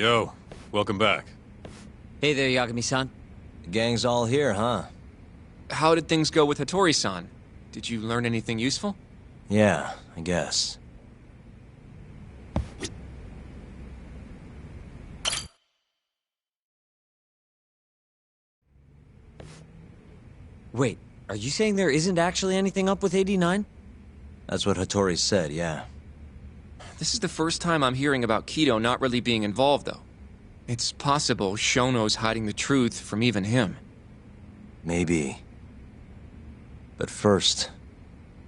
Yo, welcome back. Hey there, Yagami-san. The gang's all here, huh? How did things go with Hattori-san? Did you learn anything useful? Yeah, I guess. Wait, are you saying there isn't actually anything up with 89? That's what Hattori said, yeah. This is the first time I'm hearing about Kido not really being involved, though. It's possible Shono's hiding the truth from even him. Maybe. But first,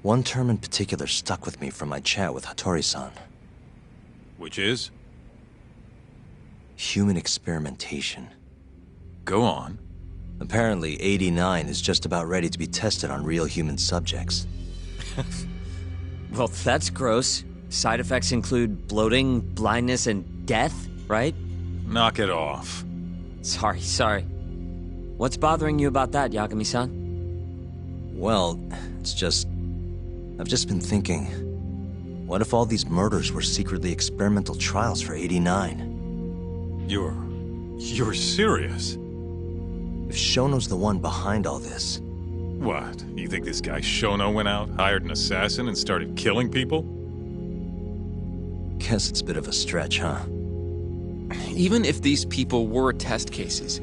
one term in particular stuck with me from my chat with Hattori-san. Which is? Human experimentation. Go on. Apparently, 89 is just about ready to be tested on real human subjects. Well, that's gross. Side effects include bloating, blindness, and death, right? Knock it off. Sorry. What's bothering you about that, Yagami-san? Well, it's just... I've just been thinking... What if all these murders were secretly experimental trials for 89? You're serious? If Shono's the one behind all this... What? You think this guy Shono went out, hired an assassin, and started killing people? Guess it's a bit of a stretch, huh? Even if these people were test cases,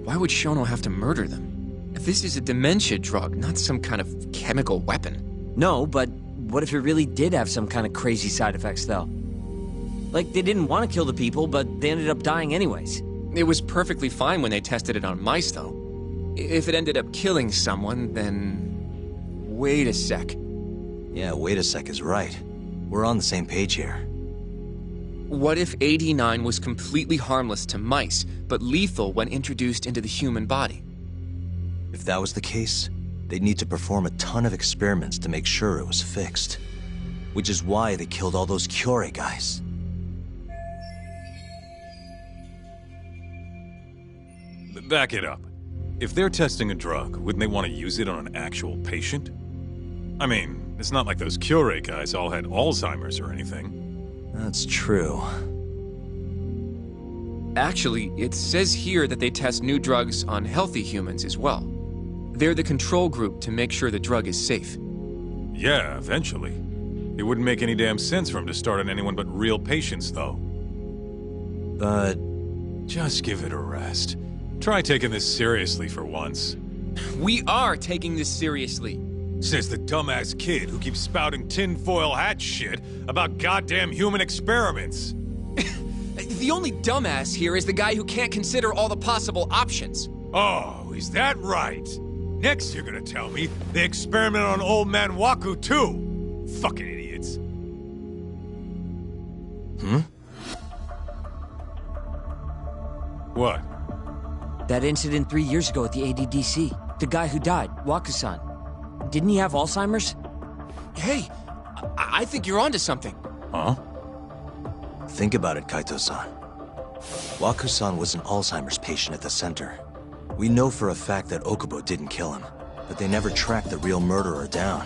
why would Shono have to murder them? If this is a dementia drug, not some kind of chemical weapon. No, but what if it really did have some kind of crazy side effects, though? Like, they didn't want to kill the people, but they ended up dying anyways. It was perfectly fine when they tested it on mice, though. If it ended up killing someone, then... Wait a sec. Yeah, wait a sec is right. We're on the same page here. What if 89 was completely harmless to mice, but lethal when introduced into the human body? If that was the case, they'd need to perform a ton of experiments to make sure it was fixed. Which is why they killed all those Kyorei guys. Back it up. If they're testing a drug, wouldn't they want to use it on an actual patient? I mean, it's not like those Kyorei guys all had Alzheimer's or anything. That's true. Actually, it says here that they test new drugs on healthy humans as well. They're the control group to make sure the drug is safe. Yeah, eventually. It wouldn't make any damn sense for him to start on anyone but real patients, though. But... Just give it a rest. Try taking this seriously for once. We are taking this seriously. Says the dumbass kid who keeps spouting tinfoil hat shit about goddamn human experiments. The only dumbass here is the guy who can't consider all the possible options. Oh, is that right? Next you're gonna tell me they experimented on old man Waku too. Fucking idiots. What? That incident 3 years ago at the ADDC. The guy who died, Waku-san. Didn't he have Alzheimer's? Hey, I think you're onto something. Huh? Think about it, Kaito-san. Waku-san was an Alzheimer's patient at the center. We know for a fact that Okubo didn't kill him, but they never tracked the real murderer down.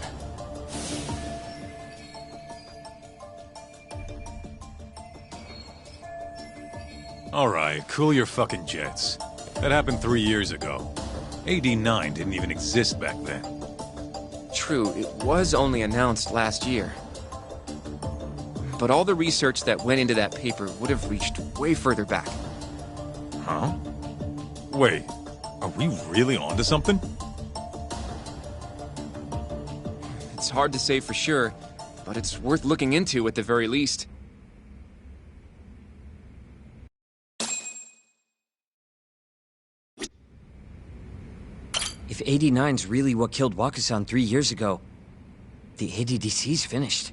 Alright, cool your fucking jets. That happened 3 years ago. AD9 didn't even exist back then. True, it was only announced last year. But all the research that went into that paper would have reached way further back. Huh? Wait, are we really onto something? It's hard to say for sure, but it's worth looking into at the very least. If 89's really what killed Waku-san 3 years ago, the ADDC's finished.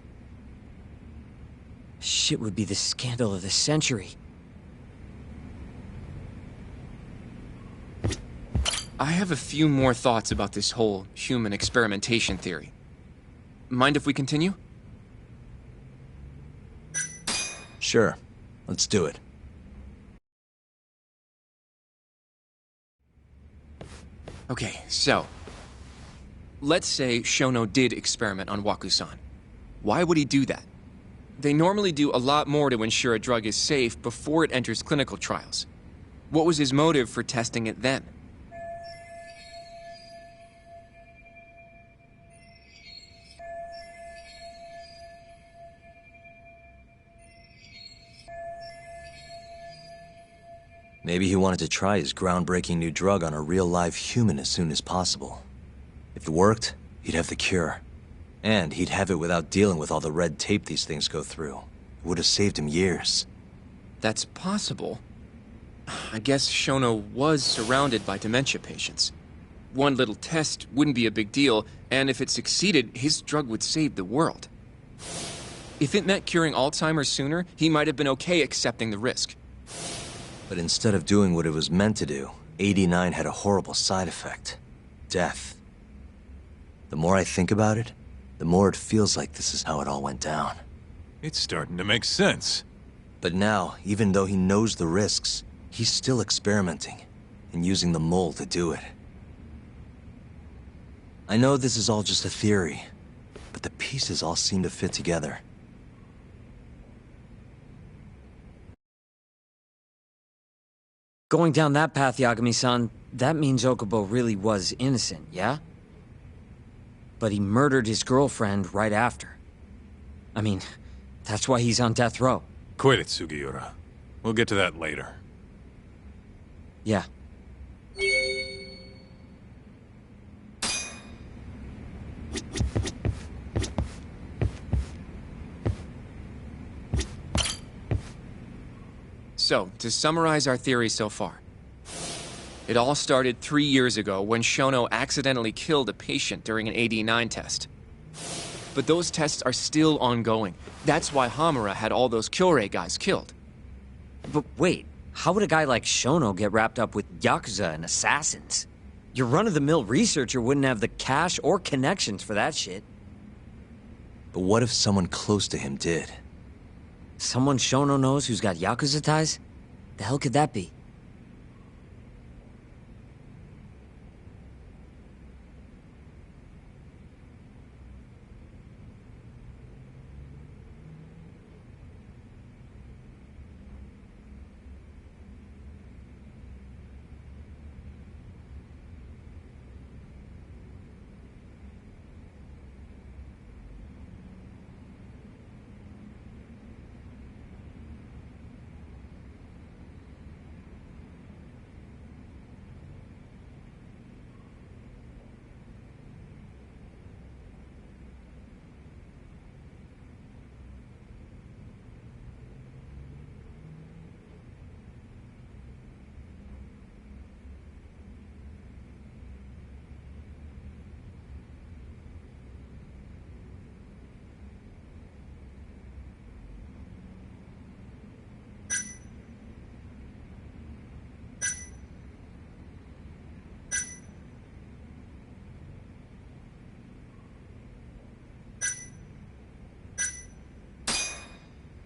Shit would be the scandal of the century. I have a few more thoughts about this whole human experimentation theory. Mind if we continue? Sure, let's do it. Okay, so... Let's say Shono did experiment on Waku-san. Why would he do that? They normally do a lot more to ensure a drug is safe before it enters clinical trials. What was his motive for testing it then? Maybe he wanted to try his groundbreaking new drug on a real live human as soon as possible. If it worked, he'd have the cure. And he'd have it without dealing with all the red tape these things go through. It would have saved him years. That's possible. I guess Shono was surrounded by dementia patients. One little test wouldn't be a big deal, and if it succeeded, his drug would save the world. If it meant curing Alzheimer's sooner, he might have been okay accepting the risk. But instead of doing what it was meant to do, 89 had a horrible side effect. Death. The more I think about it, the more it feels like this is how it all went down. It's starting to make sense. But now, even though he knows the risks, he's still experimenting and using the mole to do it. I know this is all just a theory, but the pieces all seem to fit together. Going down that path, Yagami-san, that means Okubo really was innocent, yeah? But he murdered his girlfriend right after. I mean, that's why he's on death row. Quit it, Sugiura. We'll get to that later. Yeah. So, to summarize our theory so far. It all started 3 years ago when Shono accidentally killed a patient during an AD9 test. But those tests are still ongoing. That's why Hamura had all those Kyorei guys killed. But wait, how would a guy like Shono get wrapped up with Yakuza and assassins? Your run-of-the-mill researcher wouldn't have the cash or connections for that shit. But what if someone close to him did? Someone Shono knows who's got Yakuza ties? The hell could that be?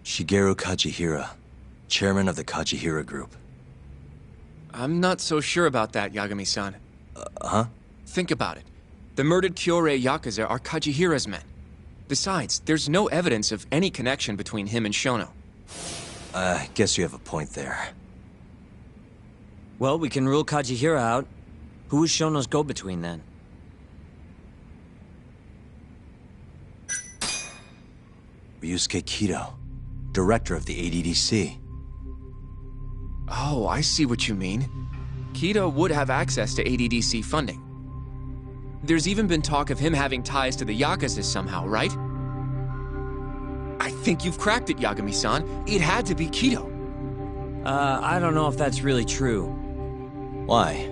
Shigeru Kajihira, chairman of the Kajihira Group. I'm not so sure about that, Yagami-san. Huh? Think about it. The murdered Kyorei Yakuza are Kajihira's men. Besides, there's no evidence of any connection between him and Shono. I guess you have a point there. Well, we can rule Kajihira out. Who was Shono's go-between then? Ryusuke Kido, director of the ADDC. Oh, I see what you mean. Kido would have access to ADDC funding. There's even been talk of him having ties to the Yakuza somehow, right? I think you've cracked it, Yagami-san. It had to be Kido. I don't know if that's really true. Why?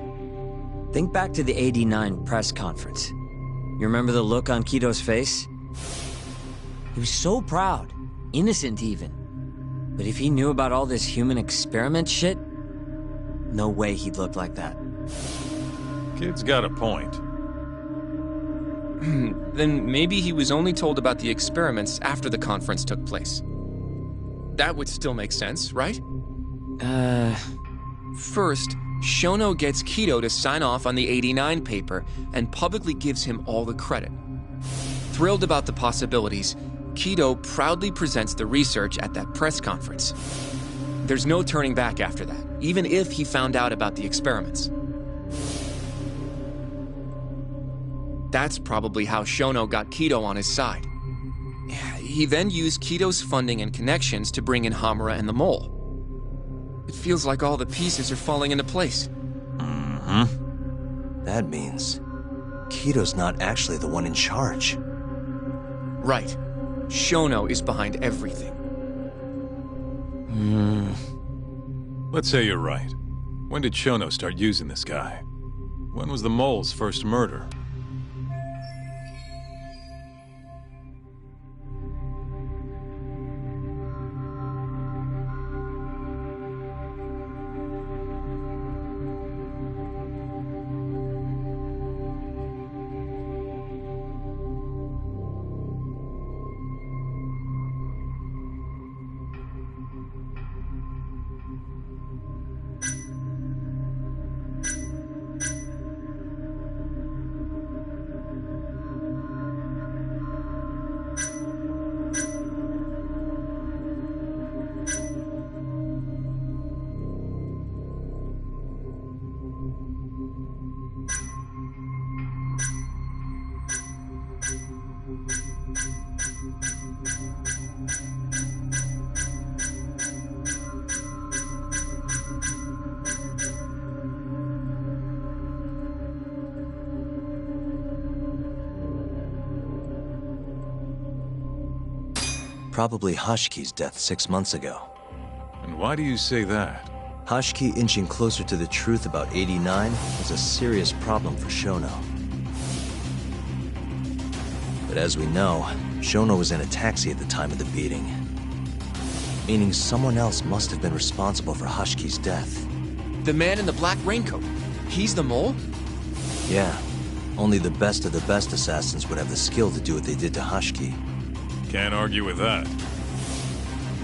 Think back to the '89 press conference. You remember the look on Kido's face? He was so proud, innocent even. But if he knew about all this human experiment shit, no way he'd look like that. Kid's got a point. Then maybe he was only told about the experiments after the conference took place. That would still make sense, right? First, Shono gets Kido to sign off on the '89 paper and publicly gives him all the credit. Thrilled about the possibilities, Kido proudly presents the research at that press conference. There's no turning back after that, even if he found out about the experiments. That's probably how Shono got Kido on his side. He then used Kido's funding and connections to bring in Hamura and the Mole. It feels like all the pieces are falling into place. That means Kido's not actually the one in charge. Right. Shono is behind everything. Let's say you're right. When did Shono start using this guy? When was the Mole's first murder? Probably Hashki's death 6 months ago. And why do you say that? Hashki inching closer to the truth about 89 was a serious problem for Shono. But as we know, Shono was in a taxi at the time of the beating. Meaning someone else must have been responsible for Hashki's death. The man in the black raincoat. He's the Mole? Yeah. Only the best of the best assassins would have the skill to do what they did to Hashki. Can't argue with that.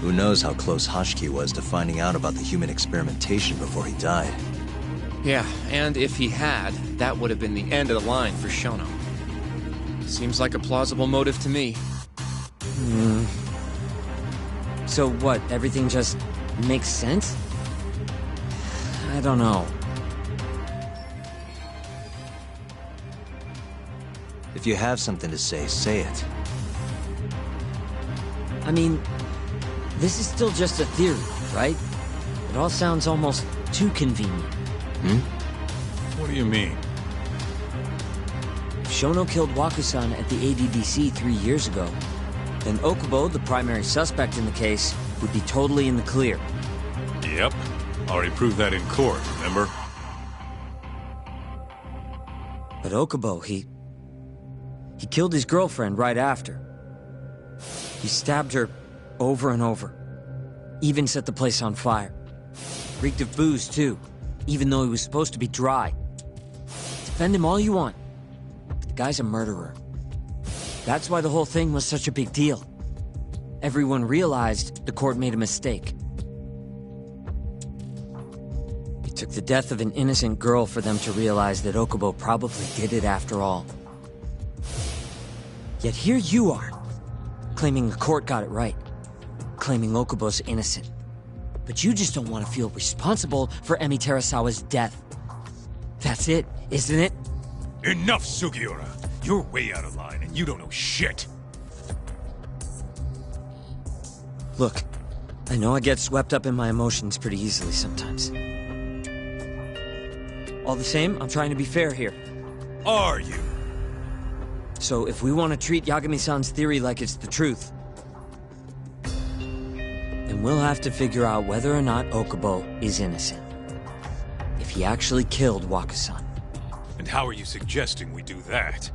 Who knows how close Hashki was to finding out about the human experimentation before he died. Yeah, and if he had, that would have been the end of the line for Shono. Seems like a plausible motive to me. So what, everything just makes sense? I don't know. If you have something to say it. I mean, this is still just a theory, right? It all sounds almost too convenient. What do you mean? If Shono killed Waku-san at the ADDC 3 years ago, then Okubo, the primary suspect in the case, would be totally in the clear. Yep. Already proved that in court, remember? But Okubo, he killed his girlfriend right after. He stabbed her over and over. Even set the place on fire. Reeked of booze, too, even though he was supposed to be dry. Defend him all you want. The guy's a murderer. That's why the whole thing was such a big deal. Everyone realized the court made a mistake. It took the death of an innocent girl for them to realize that Okubo probably did it after all. Yet here you are, claiming the court got it right, claiming Okubo's innocent. But you just don't want to feel responsible for Emi Terasawa's death. That's it, isn't it? Enough, Sugiura! You're way out of line, and you don't know shit! Look, I know I get swept up in my emotions pretty easily sometimes. All the same, I'm trying to be fair here. Are you? So if we want to treat Yagami-san's theory like it's the truth, then we'll have to figure out whether or not Okubo is innocent. If he actually killed Waku-san. And how are you suggesting we do that?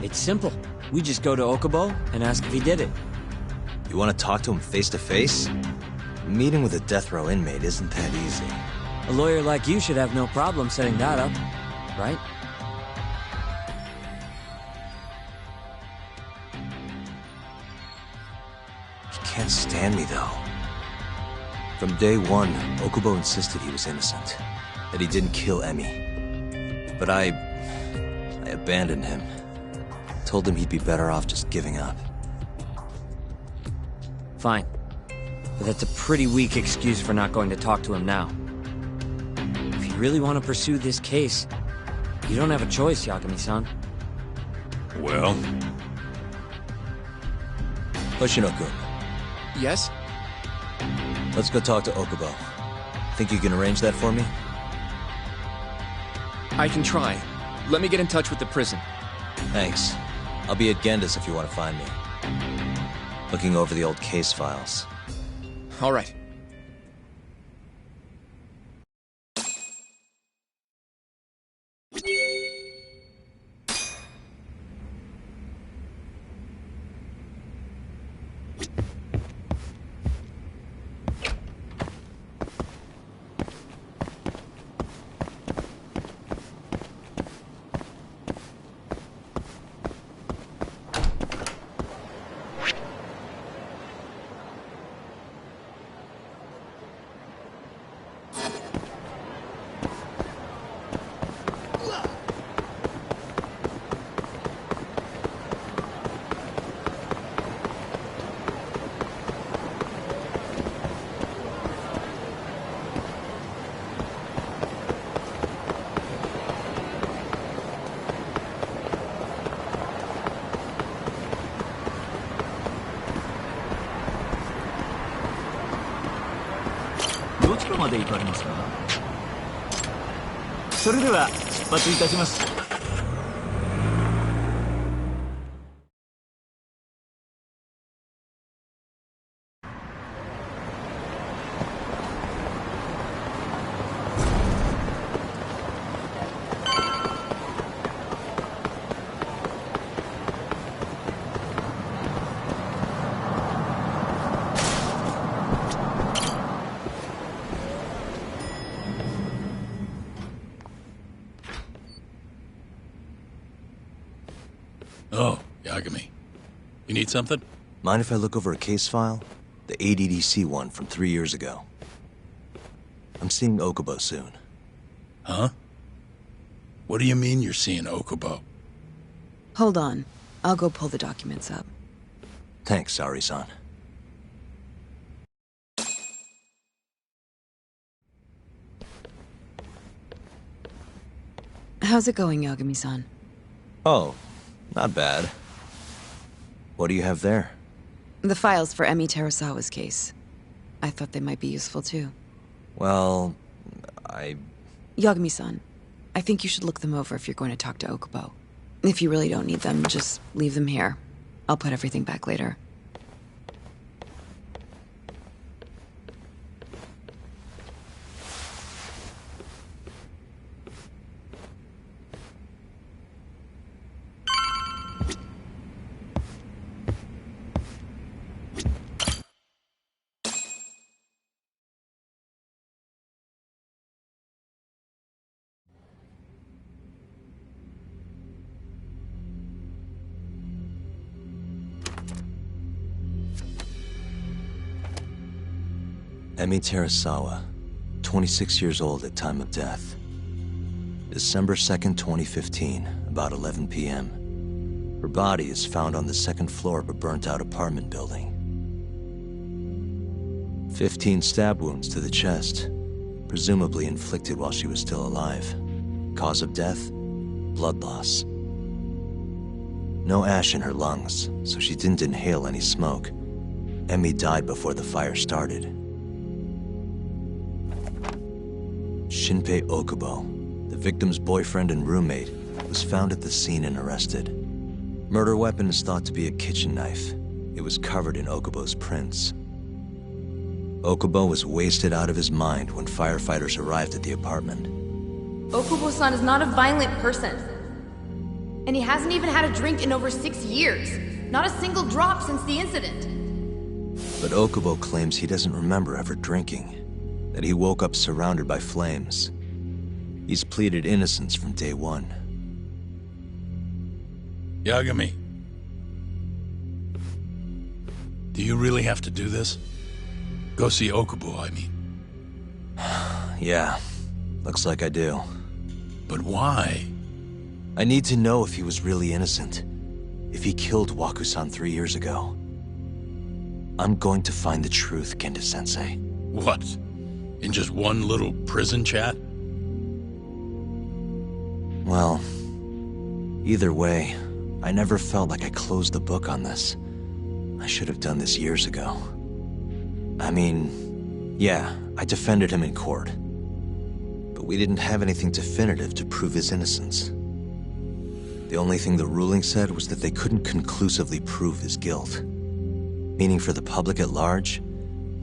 It's simple. We just go to Okubo and ask if he did it. You want to talk to him face to face? Meeting with a death row inmate isn't that easy. A lawyer like you should have no problem setting that up, right? He can't stand me, though. From day one, Okubo insisted he was innocent, that he didn't kill Emi. But I I abandoned him. Told him he'd be better off just giving up. Fine. But that's a pretty weak excuse for not going to talk to him now. If you really want to pursue this case, you don't have a choice, Yagami-san. Well? Hoshino-kun, Yes? let's go talk to Okubo. Think you can arrange that for me? I can try. Let me get in touch with the prison. Thanks. I'll be at Genda's if you want to find me. Looking over the old case files. All right. Oh, Yagami. You need something? Mind if I look over a case file? The ADDC one from 3 years ago. I'm seeing Okubo soon. Huh? What do you mean you're seeing Okubo? Hold on. I'll go pull the documents up. Thanks, Sari-san. How's it going, Yagami-san? Oh, not bad. What do you have there? The files for Emi Terasawa's case. I thought they might be useful too. Well, Yagami-san, I think you should look them over if you're going to talk to Okubo. If you really don't need them, just leave them here. I'll put everything back later. Emi Terasawa, 26 years old at time of death. December 2nd, 2015, about 11 p.m. Her body is found on the second floor of a burnt-out apartment building. 15 stab wounds to the chest, presumably inflicted while she was still alive. Cause of death? Blood loss. No ash in her lungs, so she didn't inhale any smoke. Emi died before the fire started. Shinpei Okubo, the victim's boyfriend and roommate, was found at the scene and arrested. Murder weapon is thought to be a kitchen knife. It was covered in Okubo's prints. Okubo was wasted out of his mind when firefighters arrived at the apartment. Okubo-san is not a violent person. And he hasn't even had a drink in over 6 years. Not a single drop since the incident. But Okubo claims he doesn't remember ever drinking. That he woke up surrounded by flames. He's pleaded innocence from day one. Yagami. Do you really have to do this? Go see Okubo, I mean. Yeah, looks like I do. But why? I need to know if he was really innocent. If he killed Waku-san 3 years ago. I'm going to find the truth, Kendo-sensei. What? In just one little prison chat? Well, either way, I never felt like I closed the book on this. I should have done this years ago. I mean, yeah, I defended him in court. But we didn't have anything definitive to prove his innocence. The only thing the ruling said was that they couldn't conclusively prove his guilt. Meaning for the public at large,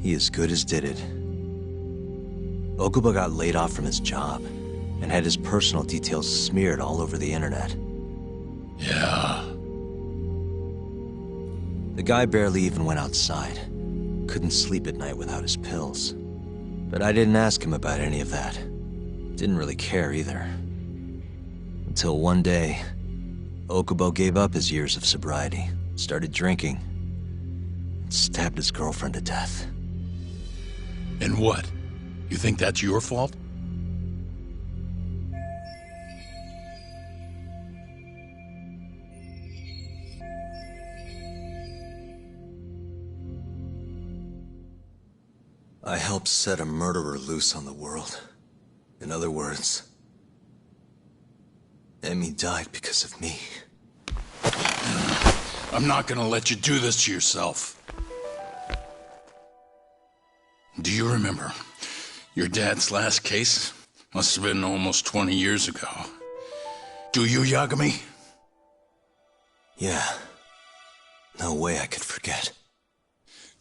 he as good as did it. Okubo got laid off from his job and had his personal details smeared all over the internet. Yeah. The guy barely even went outside. Couldn't sleep at night without his pills. But I didn't ask him about any of that. Didn't really care either. Until one day, Okubo gave up his years of sobriety, started drinking, and stabbed his girlfriend to death. And what? You think that's your fault? I helped set a murderer loose on the world. In other words, Emmy died because of me. I'm not gonna let you do this to yourself. Do you remember? Your dad's last case must have been almost 20 years ago. Do you, Yagami? Yeah. No way I could forget.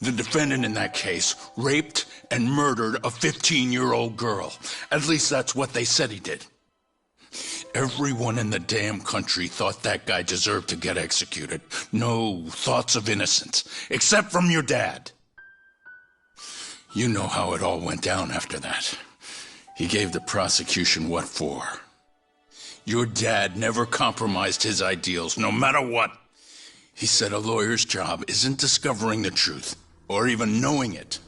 The defendant in that case raped and murdered a 15-year-old girl. At least that's what they said he did. Everyone in the damn country thought that guy deserved to get executed. No thoughts of innocence, except from your dad. You know how it all went down after that. He gave the prosecution what for. Your dad never compromised his ideals, no matter what. He said a lawyer's job isn't discovering the truth, or even knowing it.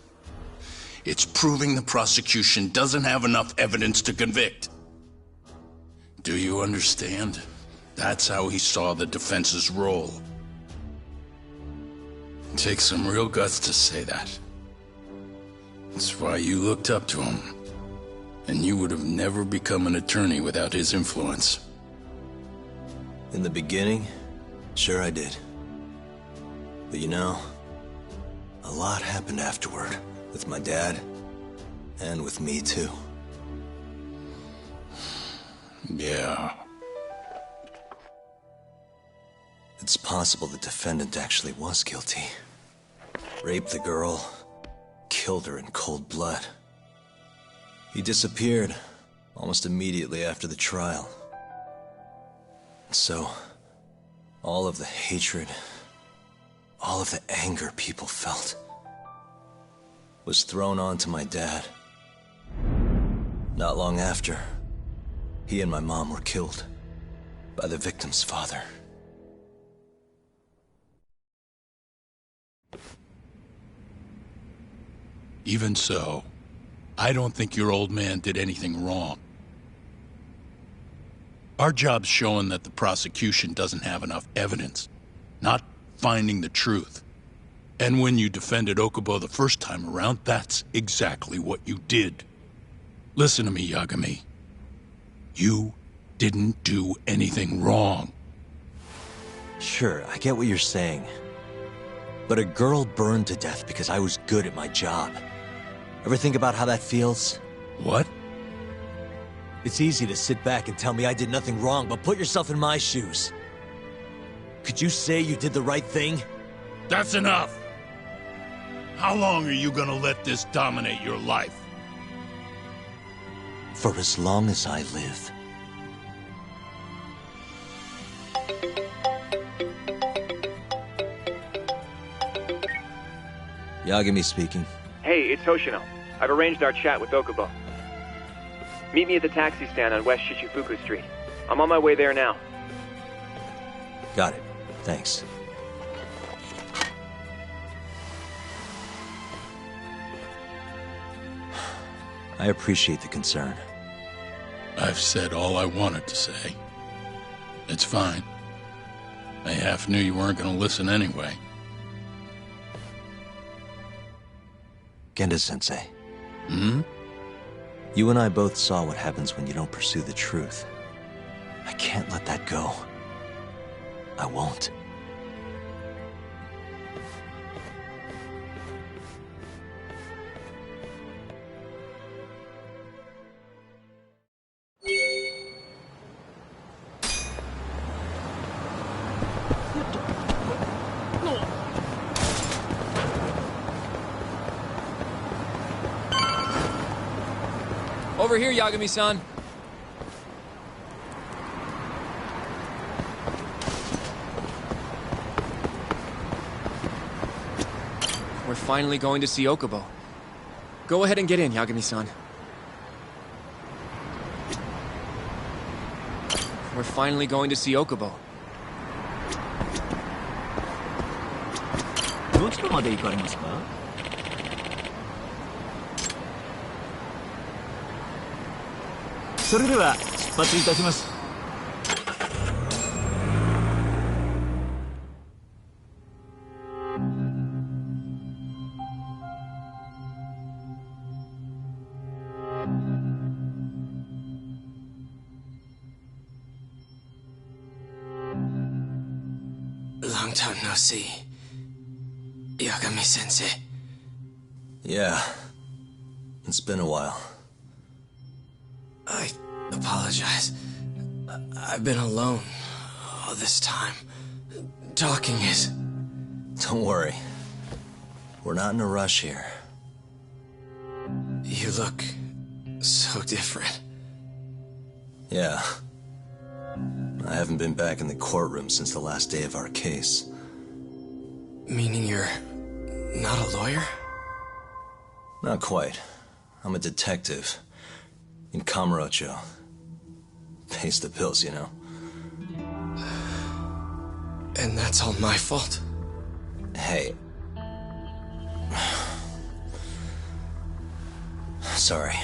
It's proving the prosecution doesn't have enough evidence to convict. Do you understand? That's how he saw the defense's role. It takes some real guts to say that. That's why you looked up to him. And you would have never become an attorney without his influence. In the beginning, sure I did. But you know, a lot happened afterward, with my dad, and with me too. Yeah. It's possible the defendant actually was guilty. Raped the girl, killed her in cold blood. He disappeared almost immediately after the trial. So, all of the hatred, all of the anger people felt was thrown onto my dad. Not long after, he and my mom were killed by the victim's father. Even so, I don't think your old man did anything wrong. Our job's showing that the prosecution doesn't have enough evidence, not finding the truth. And when you defended Okubo the first time around, that's exactly what you did. Listen to me, Yagami. You didn't do anything wrong. Sure, I get what you're saying. But a girl burned to death because I was good at my job. Ever think about how that feels? What? It's easy to sit back and tell me I did nothing wrong, but put yourself in my shoes. Could you say you did the right thing? That's enough! How long are you gonna let this dominate your life? For as long as I live. Yagami speaking. Hey, it's Hoshino. I've arranged our chat with Okubo. Meet me at the taxi stand on West Shichifuku Street. I'm on my way there now. Got it. Thanks. I appreciate the concern. I've said all I wanted to say. It's fine. I half knew you weren't gonna listen anyway. Genda-sensei. Hmm? You and I both saw what happens when you don't pursue the truth. I can't let that go. I won't. Over here, Yagami-san. We're finally going to see Okubo. Go ahead and get in, Yagami-san. We're finally going to see Okubo. どちらまで行かれますか? それでは出発いたします。 Long time no see. Yagami-sensei. Yeah. It's been a while. I apologize. I've been alone all this time. Talking is... Don't worry. We're not in a rush here. You look so different. Yeah. I haven't been back in the courtroom since the last day of our case. Meaning you're not a lawyer? Not quite. I'm a detective. In Kamurocho. Pays the bills, you know. And that's all my fault? Hey. Sorry.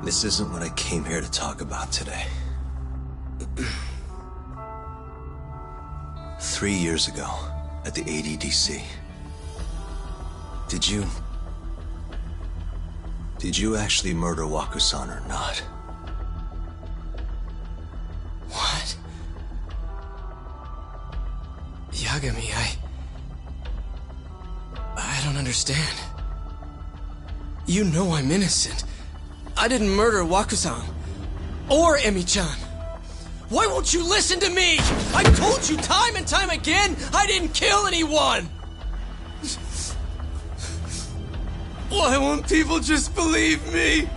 This isn't what I came here to talk about today. 3 years ago, at the ADDC. Did you actually murder Waku-san or not? What? Yagami, I don't understand. You know I'm innocent. I didn't murder Waku-san. Or Emi-chan. Why won't you listen to me? I told you time and time again I didn't kill anyone! Why won't people just believe me?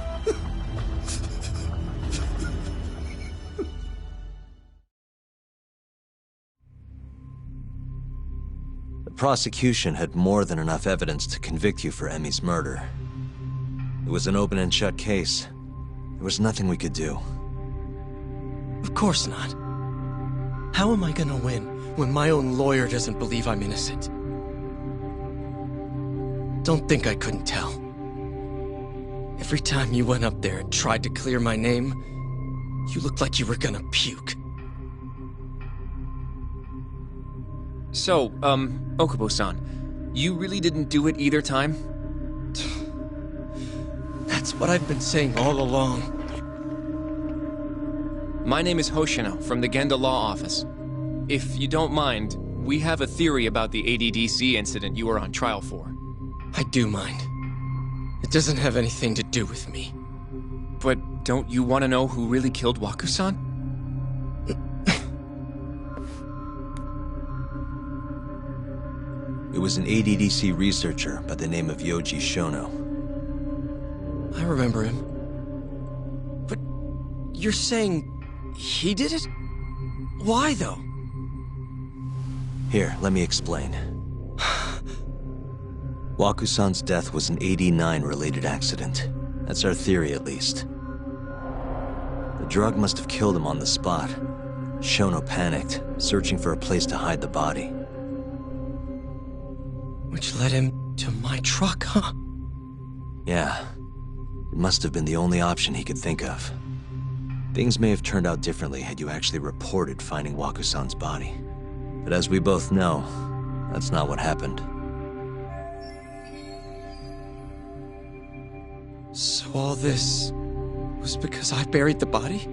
The prosecution had more than enough evidence to convict you for Emi's murder. It was an open and shut case. There was nothing we could do. Of course not. How am I gonna win when my own lawyer doesn't believe I'm innocent? Don't think I couldn't tell. Every time you went up there and tried to clear my name, you looked like you were gonna puke. So, Okubo-san, you really didn't do it either time? That's what I've been saying all along. My name is Hoshino from the Genda Law Office. If you don't mind, we have a theory about the ADDC incident you were on trial for. I do mind. It doesn't have anything to do with me. But don't you want to know who really killed Waku-san? It was an ADDC researcher by the name of Yoji Shono. I remember him. But you're saying he did it? Why, though? Here, let me explain. Waku-san's death was an 89-related accident. That's our theory, at least. The drug must have killed him on the spot. Shono panicked, searching for a place to hide the body. Which led him to my truck, huh? Yeah. It must have been the only option he could think of. Things may have turned out differently had you actually reported finding Waku-san's body. But as we both know, that's not what happened. So all this was because I buried the body?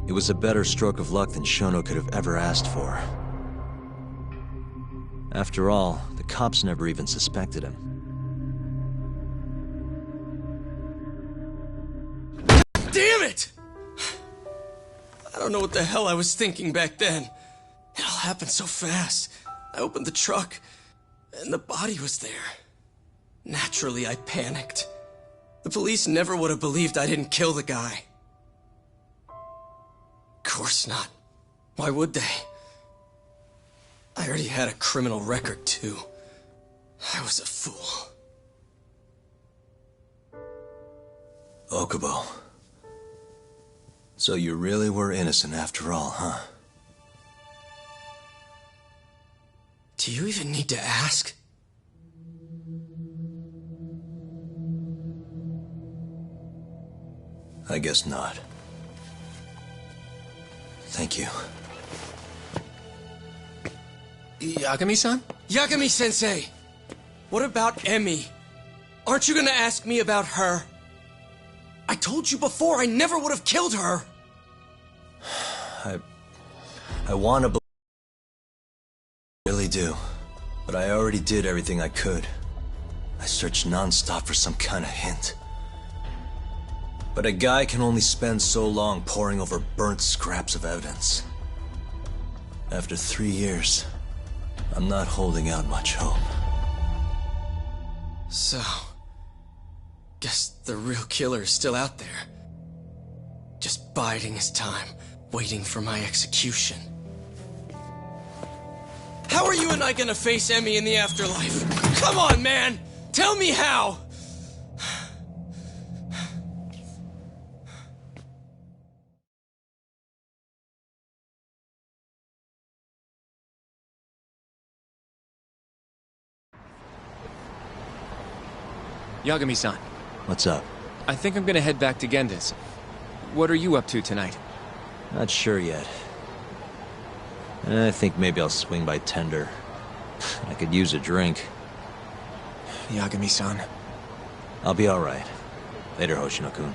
It was a better stroke of luck than Shono could have ever asked for. After all, the cops never even suspected him. Damn it! I don't know what the hell I was thinking back then. It all happened so fast. I opened the truck, and the body was there. Naturally, I panicked. The police never would have believed I didn't kill the guy. Of course not. Why would they? I already had a criminal record, too. I was a fool. Okubo. So you really were innocent after all, huh? Do you even need to ask? I guess not. Thank you. Yagami-san? Yagami-sensei! What about Emi? Aren't you gonna ask me about her? I told you before I never would have killed her! I want to believe I really do. But I already did everything I could. I searched non-stop for some kind of hint. But a guy can only spend so long poring over burnt scraps of evidence. After 3 years, I'm not holding out much hope. So, guess the real killer is still out there. Just biding his time, waiting for my execution. How are you and I gonna face Emi in the afterlife? Come on, man! Tell me how! Yagami-san. What's up? I think I'm gonna head back to Genda's. What are you up to tonight? Not sure yet. I think maybe I'll swing by Tender. I could use a drink. Yagami-san. I'll be alright. Later, Hoshino-kun.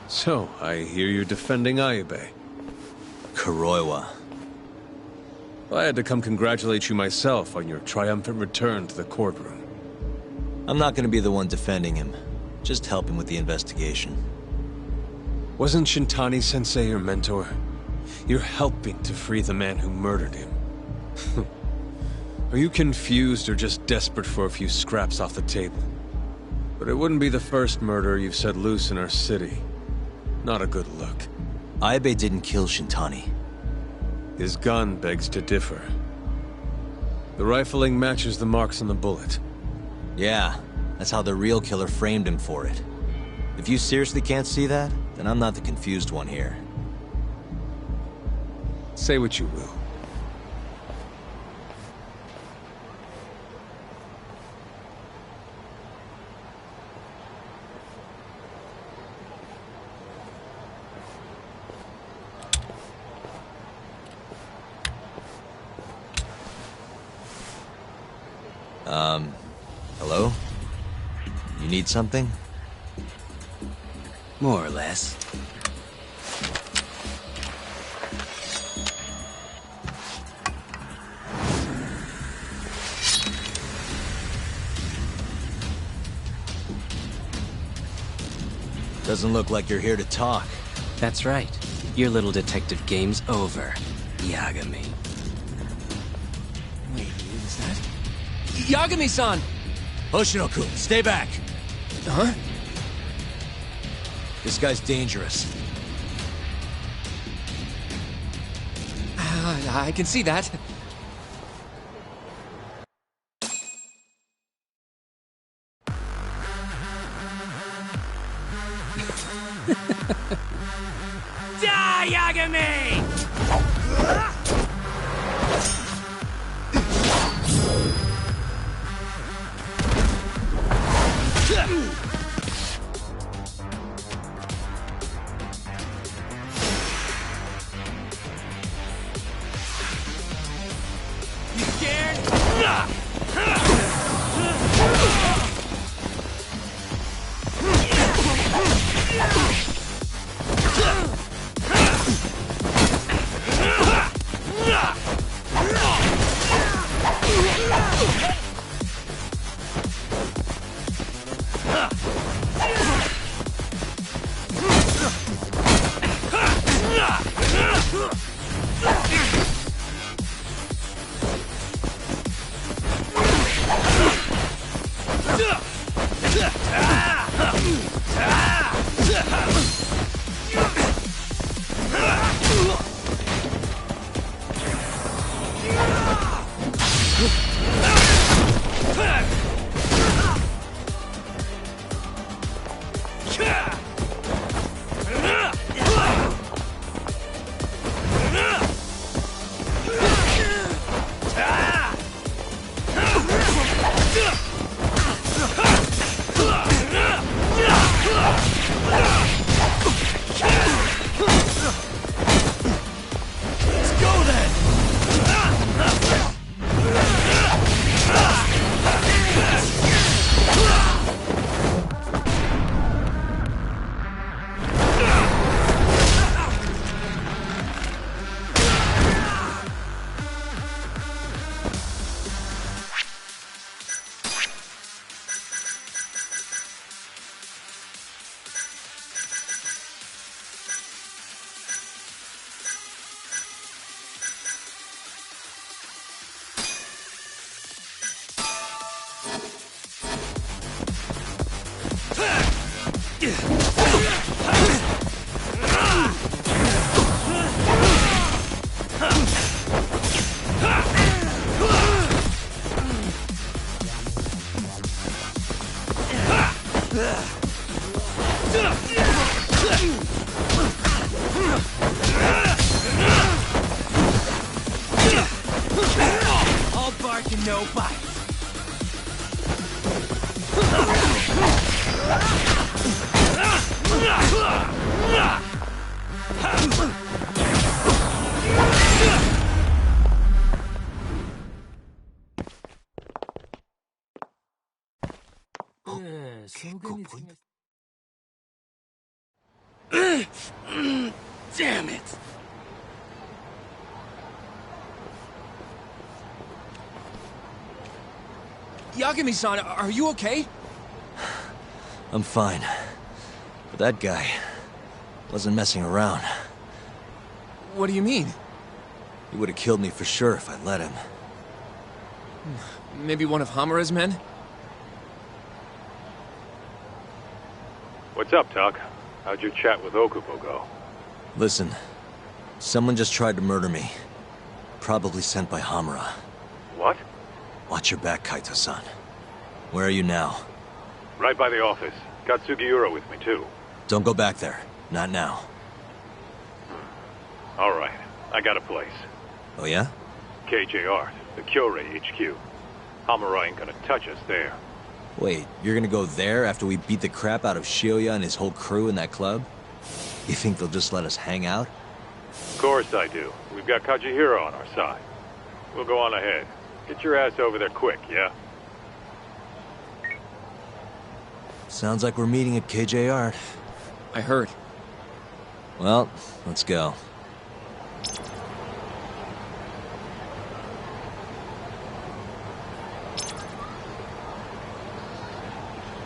So, I hear you're defending Ayube. Kuroiwa. I had to come congratulate you myself on your triumphant return to the courtroom. I'm not gonna be the one defending him. Just help him with the investigation. Wasn't Shintani-sensei your mentor? You're helping to free the man who murdered him. Are you confused or just desperate for a few scraps off the table? But it wouldn't be the first murder you've set loose in our city. Not a good look. Ayube didn't kill Shintani. His gun begs to differ. The rifling matches the marks on the bullet. Yeah, that's how the real killer framed him for it. If you seriously can't see that, then I'm not the confused one here. Say what you will. Hello? You need something? More or less. Doesn't look like you're here to talk. That's right. Your little detective game's over, Yagami. Wait, is that... Yagami-san! Hoshino-kun, stay back! Huh? This guy's dangerous. I can see that. Die, Yagami! You scared? All bark and no bite. Damn it! Yagami-san, are you okay? I'm fine. But that guy wasn't messing around. What do you mean? He would have killed me for sure if I let him. Maybe one of Hamura's men? What's up, Tuck? How'd your chat with Okubo go? Listen, someone just tried to murder me. Probably sent by Hamura. What? Watch your back, Kaito-san. Where are you now? Right by the office. Got Sugiura with me, too. Don't go back there. Not now. All right. I got a place. Oh, yeah? KJR, the Kyorei HQ. Hamura ain't gonna touch us there. Wait, you're gonna go there after we beat the crap out of Shioya and his whole crew in that club? You think they'll just let us hang out? Of course I do. We've got Kajihiro on our side. We'll go on ahead. Get your ass over there quick, yeah? Sounds like we're meeting at KJR. I heard. Well, let's go.